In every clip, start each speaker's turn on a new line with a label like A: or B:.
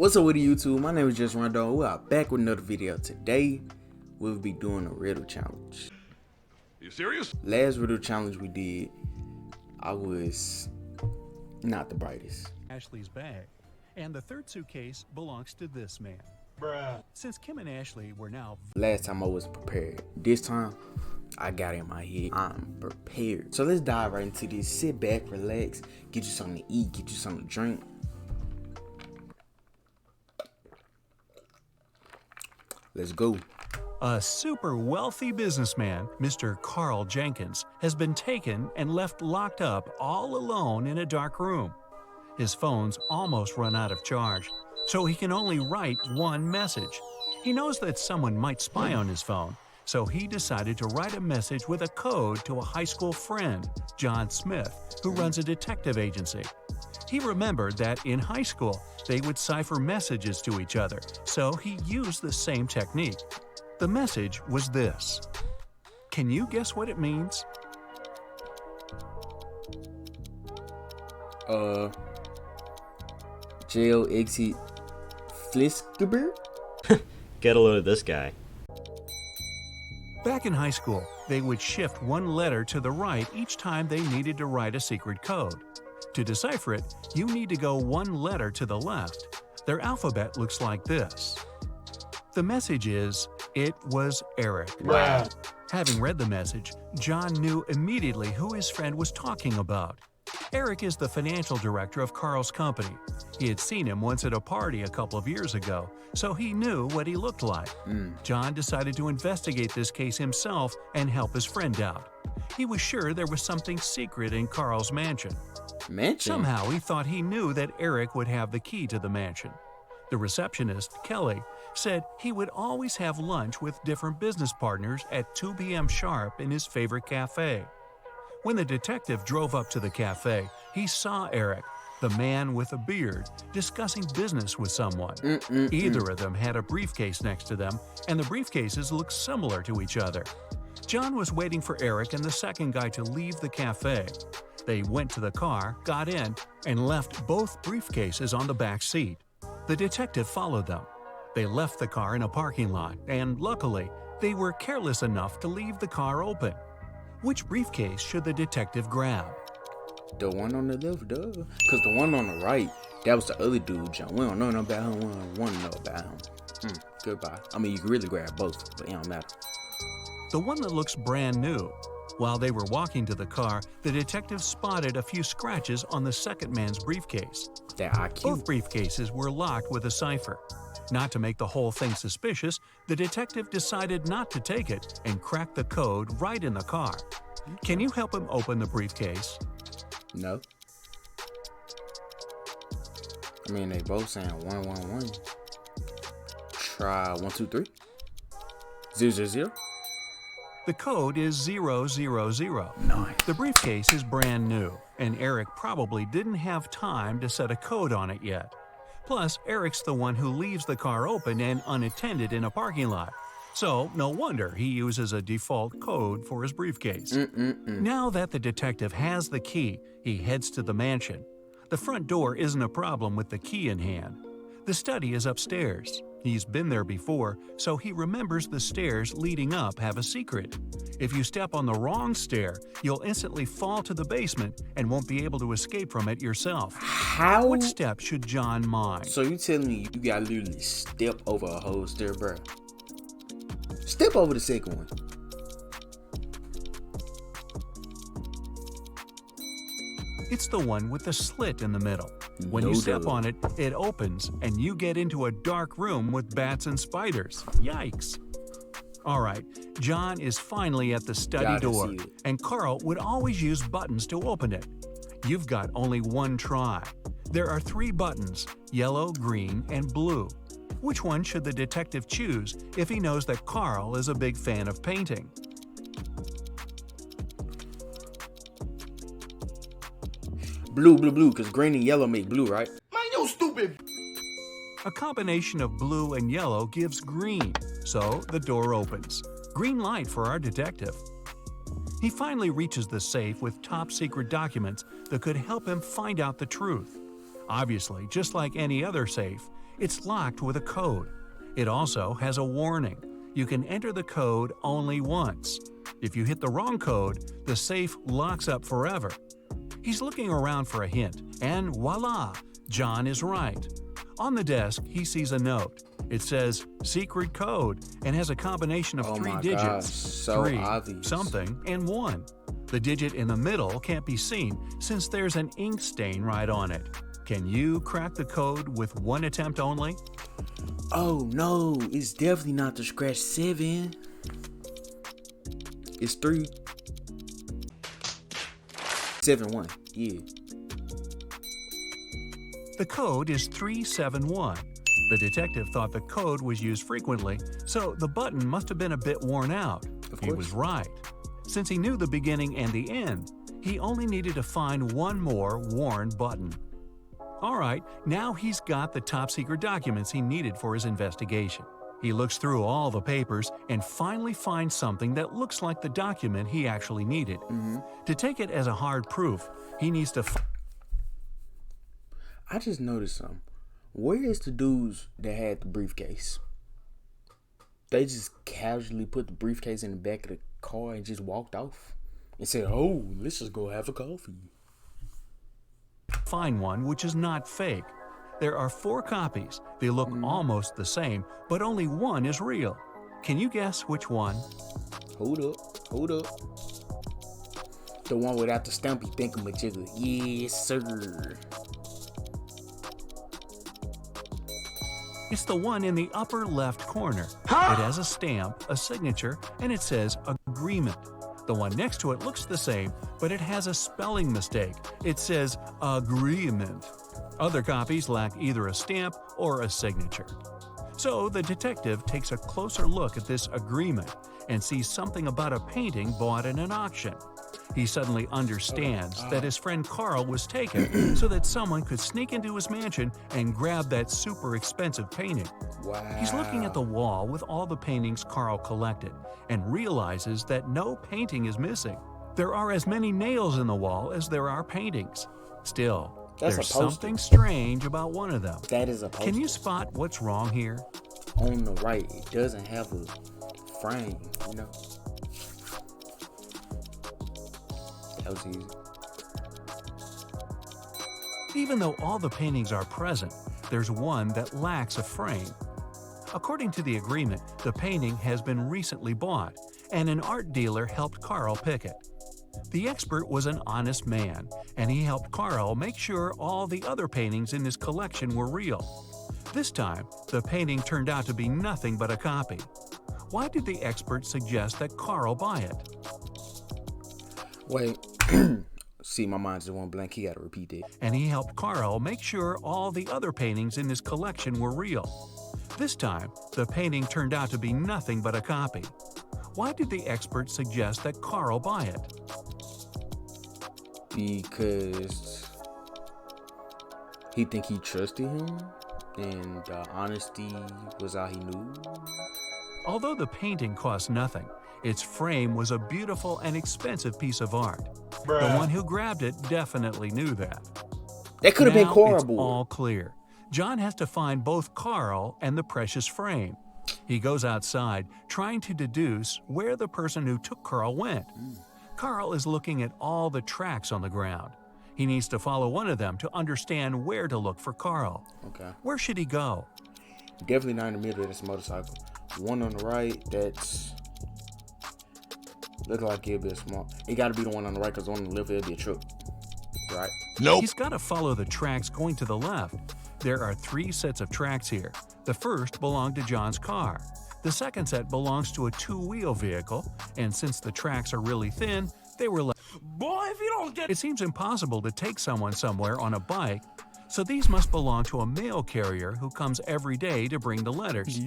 A: What's up with YouTube? My name is Just Rondon. We are back with another video. Today, we'll be doing a riddle challenge.
B: You serious?
A: Last riddle challenge we did, I was not the brightest.
C: Ashley's bag, and the third suitcase belongs to this man.
B: Bruh.
C: Since Kim and Ashley were now
A: Last time I wasn't prepared. This time, I got it in my head. I'm prepared. So let's dive right into this. Sit back, relax, get you something to eat, get you something to drink. Let's go.
C: a super wealthy businessman, Mr. Carl Jenkins, has been taken and left locked up all alone in a dark room. His phone's almost run out of charge, so he can only write one message. He knows that someone might spy on his phone, so he decided to write a message with a code to a high school friend, John Smith, who runs a detective agency. He remembered that in high school, they would cipher messages to each other, so he used the same technique. The message was this. Can you guess what it means?
A: Jail exit Fliskaber?
D: Get a load of this guy.
C: Back in high school, they would shift one letter to the right each time they needed to write a secret code. To decipher it, you need to go one letter to the left. Their alphabet looks like this. The message is, it was Eric.
B: Wow.
C: Having read the message, John knew immediately who his friend was talking about. Eric is the financial director of Carl's company. He had seen him once at a party a couple of years ago, so he knew what he looked like. John decided to investigate this case himself and help his friend out. He was sure there was something secret in Carl's mansion. Somehow he thought he knew that Eric would have the key to the mansion. The receptionist, Kelly, said he would always have lunch with different business partners at 2 p.m. sharp in his favorite cafe. When the detective drove up to the cafe, he saw Eric, the man with a beard, discussing business with someone. Either of them had a briefcase next to them, and the briefcases looked similar to each other. John was waiting for Eric and the second guy to leave the cafe. They went to the car, got in, and left both briefcases on the back seat. The detective followed them. They left the car in a parking lot, and luckily, they were careless enough to leave the car open. Which briefcase should the detective grab?
A: The one on the left, duh. Because the one on the right, that was the other dude, John. We don't know nothing about him. We don't want to know about him. Goodbye. I mean, you can really grab both, but it don't matter.
C: The one that looks brand new. While they were walking to the car, the detective spotted a few scratches on the second man's briefcase.
A: That IQ.
C: Both briefcases were locked with a cipher. Not to make the whole thing suspicious, the detective decided not to take it and cracked the code right in the car. Can you help him open the briefcase?
A: No. I mean, they both saying 111. Try 123. 000.
C: The code is 000.
A: Nice.
C: The briefcase is brand new, and Eric probably didn't have time to set a code on it yet. Plus, Eric's the one who leaves the car open and unattended in a parking lot. So, no wonder he uses a default code for his briefcase. Now that the detective has the key, he heads to the mansion. The front door isn't a problem with the key in hand. The study is upstairs. He's been there before, so he remembers the stairs leading up have a secret. If you step on the wrong stair, you'll instantly fall to the basement and won't be able to escape from it yourself.
A: How?
C: What step should John mind?
A: So you telling me you gotta literally step over a whole stair, bro? Step over the second one.
C: It's the one with the slit in the middle. When you step on it, it opens, and you get into a dark room with bats and spiders. Yikes. All right, John is finally at the study door, and Carl would always use buttons to open it. You've got only one try. There are 3 buttons, yellow, green, and blue. Which one should the detective choose if he knows that Carl is a big fan of painting?
A: Blue, because green and yellow make blue, right?
B: Man, you stupid.
C: A combination of blue and yellow gives green, so the door opens. Green light for our detective. He finally reaches the safe with top-secret documents that could help him find out the truth. Obviously, just like any other safe, It's locked with a code. It also has a warning. You can enter the code only once. If you hit the wrong code, the safe locks up forever. He's looking around for a hint, and voila, John is right. On the desk, he sees a note. It says secret code and has a combination of three digits.
A: Gosh, so
C: 3,
A: obvious.
C: something, and 1. The digit in the middle can't be seen since there's an ink stain right on it. Can you crack the code with one attempt only?
A: Oh no, it's definitely not the scratch 7. It's 3 7 1. Yeah.
C: The code is 371. The detective thought the code was used frequently, so the button must have been a bit worn out.
A: Of
C: He
A: course.
C: was right. Since he knew the beginning and the end, he only needed to find one more worn button. All right, now he's got the top-secret documents he needed for his investigation. He looks through all the papers and finally finds something that looks like the document he actually needed. To take it as a hard proof, he needs to
A: I just noticed something. Where is the dudes that had the briefcase? They just casually put the briefcase in the back of the car and just walked off and said, "Oh, let's just go have a coffee."
C: find one which is not fake. There are 4 copies. They look almost the same, but only one is real. Can you guess which one?
A: Hold up. The one without the stumpy thingamajigger. Yes, sir.
C: It's the one in the upper left corner. It has a stamp, a signature, and it says agreement. The one next to it looks the same, but it has a spelling mistake. It says agreement. Other copies lack either a stamp or a signature. So the detective takes a closer look at this agreement and sees something about a painting bought in an auction. He suddenly understands that his friend Carl was taken so that someone could sneak into his mansion and grab that super expensive painting.
A: Wow.
C: He's looking at the wall with all the paintings Carl collected and realizes that no painting is missing. There are as many nails in the wall as there are paintings. Still,
A: That's
C: there's
A: a poster.
C: something strange about one of them.
A: That is a poster.
C: Can you spot what's wrong here?
A: On the right, it doesn't have a frame, you know? That was easy.
C: Even though all the paintings are present, there's one that lacks a frame. According to the agreement, the painting has been recently bought, and an art dealer helped Carl pick it. The expert was an honest man, and he helped Carl make sure all the other paintings in his collection were real. This time, the painting turned out to be nothing but a copy. Why did the expert suggest that Carl buy it?
A: Wait. See, my mind just went blank. He got to repeat that.
C: And he helped Carl make sure all the other paintings in his collection were real. This time, the painting turned out to be nothing but a copy. Why did the expert suggest that Carl buy it?
A: Because he think he trusted him and honesty was all he knew.
C: Although the painting cost nothing, its frame was a beautiful and expensive piece of art. The one who grabbed it definitely knew that.
A: That could have been
C: Now it's
A: horrible.
C: all clear. John has to find both Carl and the precious frame. He goes outside, trying to deduce where the person who took Carl went. Carl is looking at all the tracks on the ground. He needs to follow one of them to understand where to look for Carl.
A: Okay.
C: Where should he go?
A: Definitely not in the middle of this motorcycle. One on the right, that's look like it'll be a small. It got to be the one on the right, because on the left it'll be a truck. Right?
B: Nope.
C: He's got to follow the tracks going to the left. There are 3 sets of tracks here. The first belonged to John's car. The second set belongs to a 2-wheel vehicle, and since the tracks are really thin, they were left.
B: Boy, if you don't get
C: It seems impossible to take someone somewhere on a bike, so these must belong to a mail carrier who comes every day to bring the letters.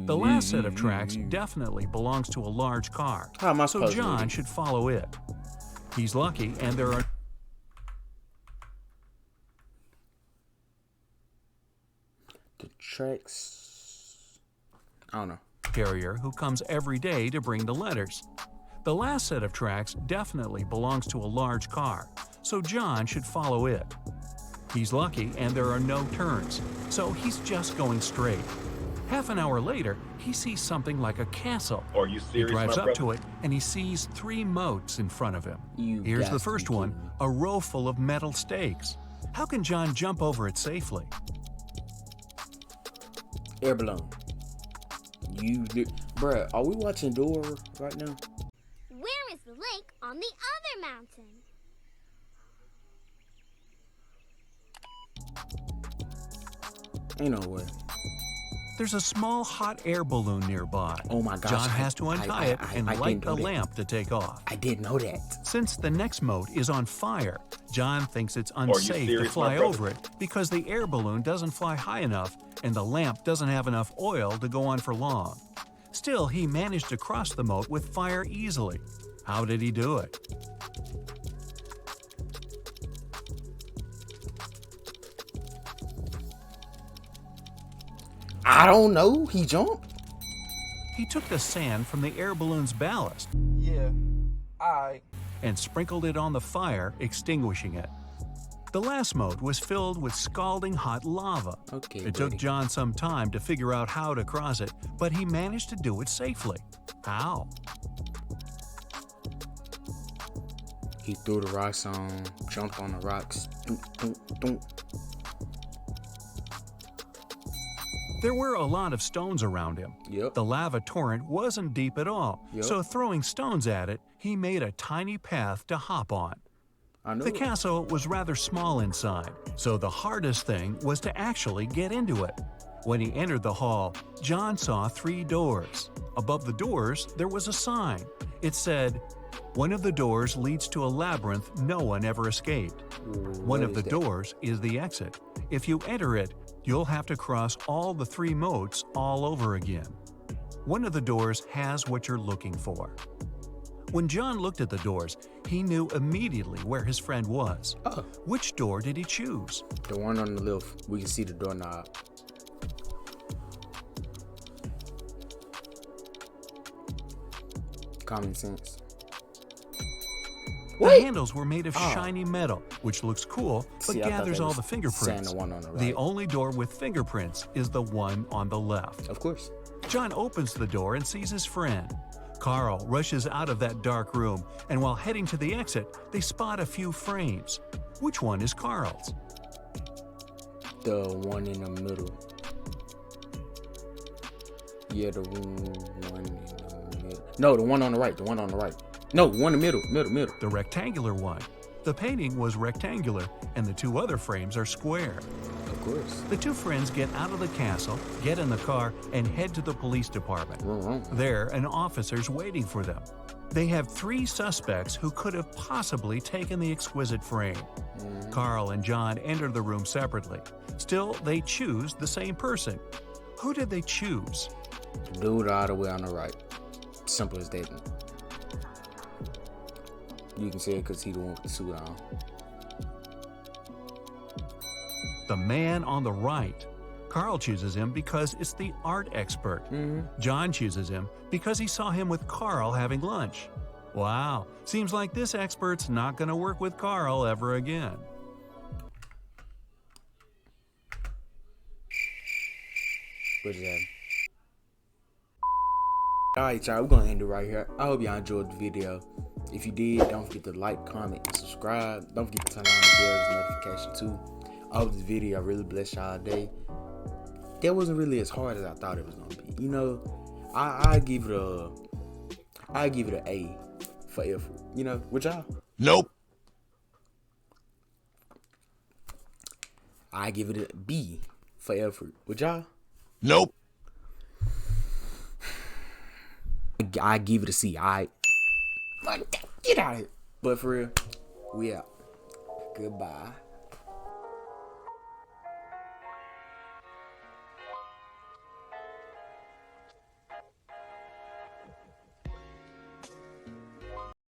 C: The last set of tracks definitely belongs to a large car,
A: How am I
C: so
A: supposed to
C: John
A: read it?
C: should follow it. He's lucky, and there are
A: The tracks. I don't know.
C: carrier who comes every day to bring the letters. The last set of tracks definitely belongs to a large car, so John should follow it. He's lucky and there are no turns, so he's just going straight. Half an hour later, he sees something like a castle.
B: Are you
C: He
B: serious,
C: drives
B: my
C: up
B: brother?
C: to it and he sees 3 moats in front of him.
A: You
C: Here's
A: got
C: the
A: to
C: first
A: be
C: one,
A: kidding me.
C: a row full of metal stakes. How can John jump over it safely?
A: Air balloon. Bruh, are we watching Dora right now?
E: Where is the lake on the other mountain?
A: Ain't no way.
C: There's a small hot air balloon nearby.
A: Oh my gosh,
C: John has to untie it and
A: I
C: light
A: didn't
C: a
A: know that.
C: lamp to take off.
A: I didn't know that.
C: Since the next moat is on fire, John thinks it's
B: you
C: unsafe to
B: serious,
C: fly
B: my brother?
C: over it because the air balloon doesn't fly high enough and the lamp doesn't have enough oil to go on for long. Still, he managed to cross the moat with fire easily. How did he do it?
A: I don't know. He jumped.
C: He took the sand from the air balloon's ballast
F: Yeah,
C: and sprinkled it on the fire, extinguishing it. The last moat was filled with scalding hot lava.
A: Okay,
C: It took
A: buddy.
C: John some time to figure out how to cross it, but he managed to do it safely. How?
A: He threw the rocks on, jumped on the rocks. Dunk, dunk, dunk.
C: There were a lot of stones around him.
A: Yep.
C: The lava torrent wasn't deep at all,
A: Yep.
C: so throwing stones at it, he made a tiny path to hop on.
A: I know.
C: The castle was rather small inside, so the hardest thing was to actually get into it. When he entered the hall, John saw 3 doors. Above the doors, there was a sign. It said, "One of the doors leads to a labyrinth no one ever escaped. One of the doors is the exit. If you enter it, you'll have to cross all the 3 moats all over again. One of the doors has what you're looking for." When John looked at the doors, he knew immediately where his friend was.
A: Oh,
C: Which door did he choose?
A: the one on the left. We can see the doorknob. Common sense.
C: The handles were made of
A: Oh.
C: shiny metal, which looks cool, but
A: See, I thought
C: gathers
A: that
C: all
A: was
C: the fingerprints.
A: saying the one on the
C: The
A: right.
C: only door with fingerprints is the one on the left.
A: Of course.
C: John opens the door and sees his friend. Carl rushes out of that dark room, and while heading to the exit, they spot a few frames. Which one is Carl's?
A: The one in the middle. Yeah, the one in the middle. No, the one on the right. The one on the right. No, one in the middle. Middle.
C: The rectangular one. The painting was rectangular, and the 2 other frames are square.
A: Of course.
C: The 2 friends get out of the castle, get in the car, and head to the police department.
A: Wrong.
C: There, an officer's waiting for them. They have 3 suspects who could have possibly taken the exquisite frame. Carl and John enter the room separately. Still, they choose the same person. Who did they choose?
A: The dude all the way on the right. Simple as that. You can say it because he the one with the suit on.
C: The man on the right. Carl chooses him because it's the art expert. John chooses him because he saw him with Carl having lunch. Wow, seems like this expert's not going to work with Carl ever again.
A: What is that? Alright, y'all, we're gonna end it right here. I hope y'all enjoyed the video. If you did, don't forget to like, comment, and subscribe. Don't forget to turn on the bell notification too. I hope this video really blessed y'all day. That wasn't really as hard as I thought it was gonna be. You know, I give it an A for effort. You know, with y'all.
B: Nope.
A: I give it a B for effort. With y'all.
B: Nope.
A: I give it a C. Alright. Get out of here. But for real, we out. Goodbye.